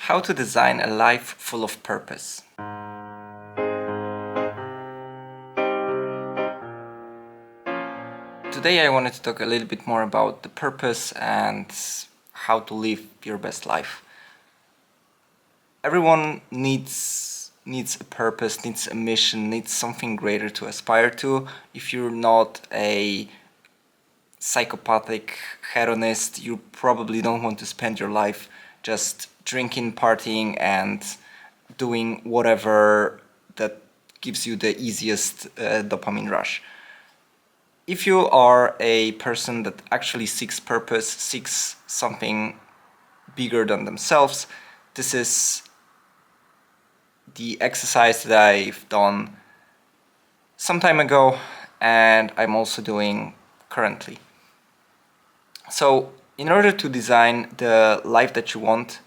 How to design a life full of purpose. Today I wanted to talk a little bit more about the purpose and how to live your best life. Everyone needs a purpose, needs a mission, needs something greater to aspire to. If you're not a psychopathic hedonist, you probably don't want to spend your life just drinking, partying, and doing whatever that gives you the easiest dopamine rush. If you are a person that actually seeks purpose, seeks something bigger than themselves, this is the exercise that I've done some time ago and I'm also doing currently. So, in order to design the life that you want,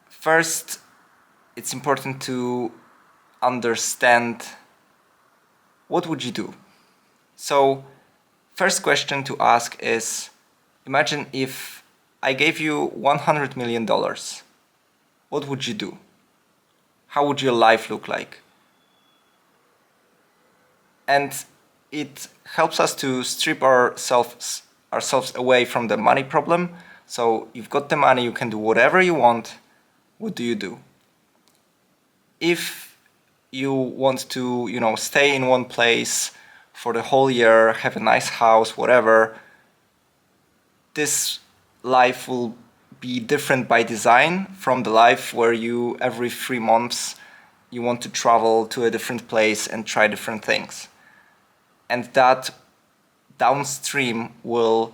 first it's important to understand what would you do. So, first question to ask is, imagine if I gave you $100 million, what would you do? How would your life look like? And it helps us to strip ourselves away from the money problem. So you've got the money, you can do whatever you want. What do you do? If you want to, stay in one place for the whole year, have a nice house, whatever, this life will be different by design from the life where you every 3 months you want to travel to a different place and try different things. And that downstream will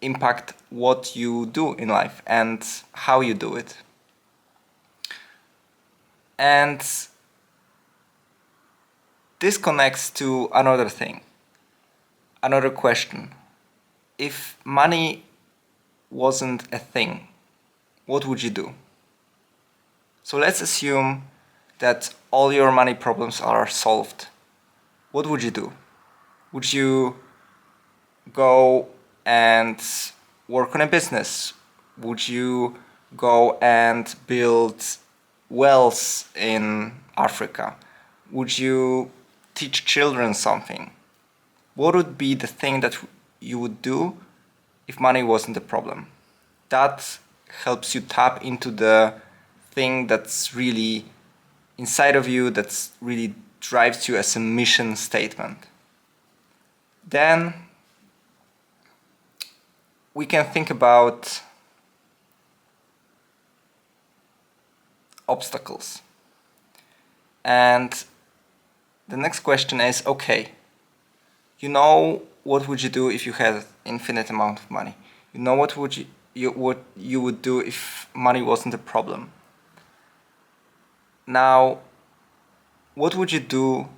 impact what you do in life and how you do it. And this connects to another thing, another question. If money wasn't a thing, what would you do? So let's assume that all your money problems are solved. What would you do? Would you go and work on a business? Would you go and build wells in Africa? Would you teach children something? What would be the thing that you would do if money wasn't a problem? That helps you tap into the thing that's really inside of you, that's really drives you as a mission statement. Then we can think about obstacles. And the next question is, okay, what would you do if you had infinite amount of money? What you would do if money wasn't a problem. Now, what would you do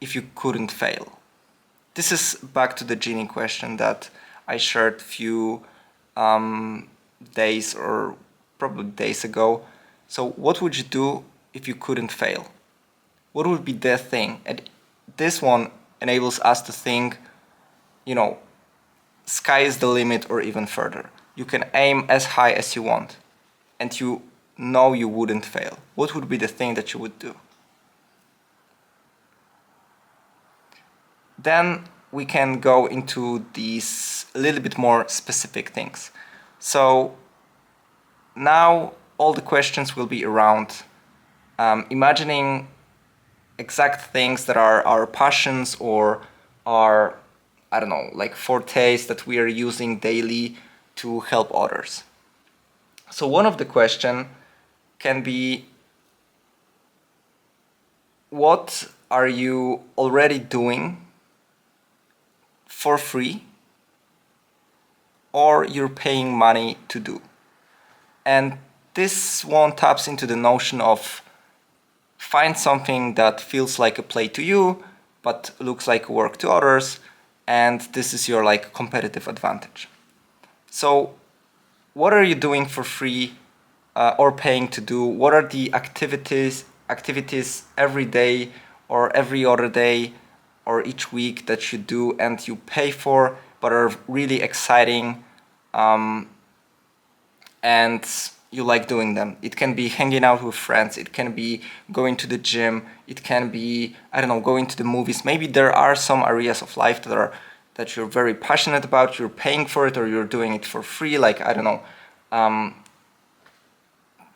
if you couldn't fail? This is back to the genie question that I shared few days or probably days ago. So what would you do if you couldn't fail? What would be the thing? And this one enables us to think, sky is the limit or even further. You can aim as high as you want and you know you wouldn't fail. What would be the thing that you would do? Then we can go into these a little bit more specific things. So now all the questions will be around imagining exact things that are our passions or our, fortes that we are using daily to help others. So one of the questions can be, what are you already doing for free or you're paying money to do? And this one taps into the notion of find something that feels like a play to you but looks like work to others, and this is your competitive advantage. So what are you doing for free or paying to do? What are the activities every day or every other day or each week that you do and you pay for but are really exciting and you like doing them. It can be hanging out with friends, it can be going to the gym, it can be, I don't know, going to the movies. Maybe there are some areas of life that you're very passionate about, you're paying for it or you're doing it for free, like, I don't know,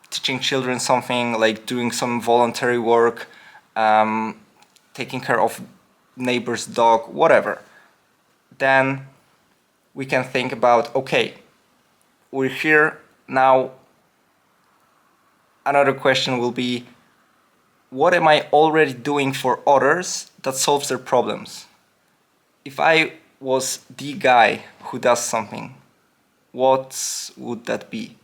teaching children something, like doing some voluntary work, taking care of neighbor's dog, whatever. Then we can think about, okay, we're here now. Another question will be, what am I already doing for others that solves their problems? If I was the guy who does something, what would that be?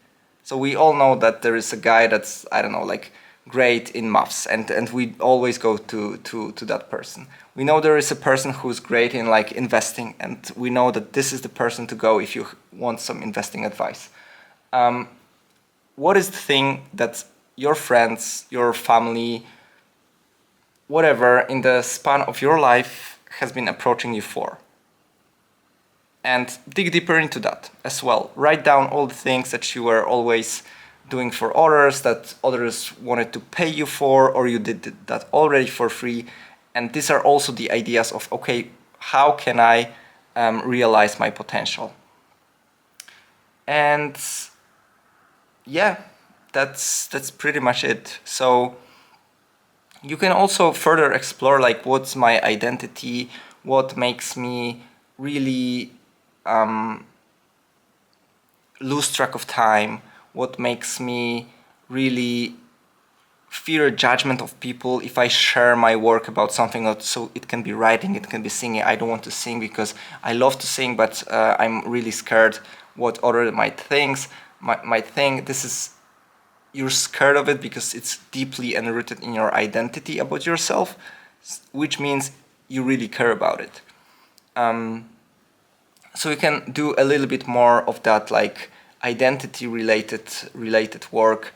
So we all know that there is a guy that's, I don't know, like great in maths, and we always go to that person. We know there is a person who's great in like investing, and we know that this is the person to go if you want some investing advice. What is the thing that your friends, your family, whatever in the span of your life has been approaching you for? And dig deeper into that as well. Write down all the things that you were always doing for others, that others wanted to pay you for, or you did that already for free. And these are also the ideas of, okay, how can I realize my potential? And yeah, that's pretty much it. So you can also further explore like what's my identity, what makes me really lose track of time, what makes me really fear judgment of people if I share my work about something. So it can be writing, it can be singing. I don't want to sing because I love to sing, but I'm really scared what others might think. This is, you're scared of it because it's deeply enrooted in your identity about yourself, which means you really care about it. So you can do a little bit more of that, like identity related work,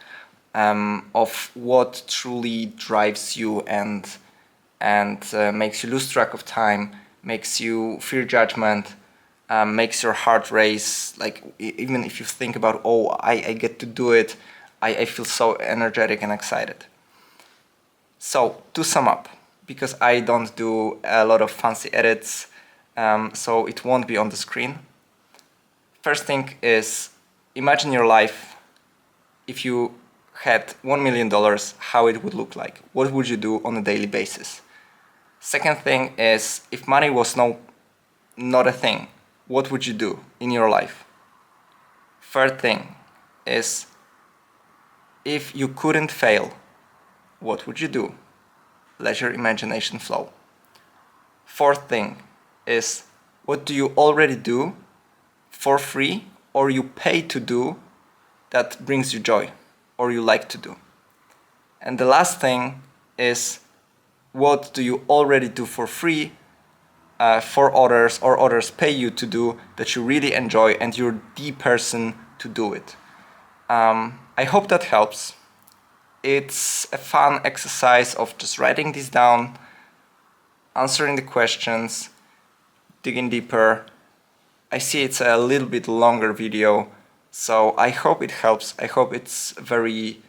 of what truly drives you and makes you lose track of time, makes you fear judgment, makes your heart race. Like even if you think about, oh, I get to do it, I feel so energetic and excited. So to sum up, because I don't do a lot of fancy edits, so it won't be on the screen. First thing is, imagine your life if you had $1 million, how it would look like. What would you do on a daily basis? Second thing is, if money was not a thing, what would you do in your life? Third thing is, if you couldn't fail, what would you do? Let your imagination flow. Fourth thing is, what do you already do for free or you pay to do that brings you joy or you like to do? And the last thing is, what do you already do for free for others or others pay you to do that you really enjoy and you're the person to do it? I hope that helps. It's a fun exercise of just writing this down, answering the questions, digging deeper. I see it's a little bit longer video, so I hope it helps. I hope it's very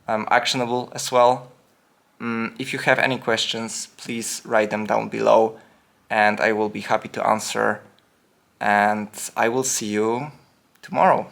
actionable as well. If you have any questions, please write them down below and I will be happy to answer. And I will see you tomorrow.